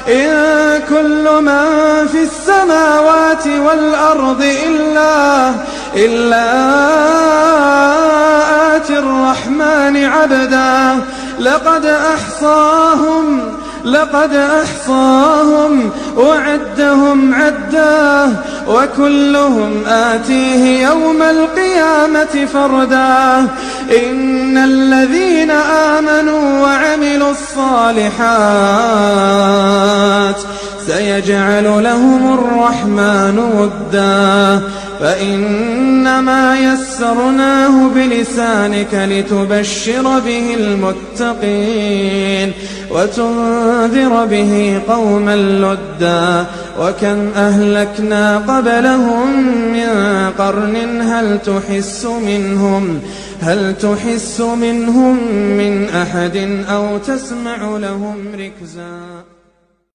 إن كل من في السماوات والأرض إلا آتي الرحمن عبدا لقد أحصاهم وعدهم عدا وكلهم آتيه يوم القيامة فردا إن الذين آمنوا وعملوا الصالحات سيجعل لهم الرحمن ودا فإنما يسرناه بلسانك لتبشر به المتقين وتنذر به قوما لدا وكم أهلكنا قبلهم من قرن هل تحس منهم من أحد أو تسمع لهم ركزا.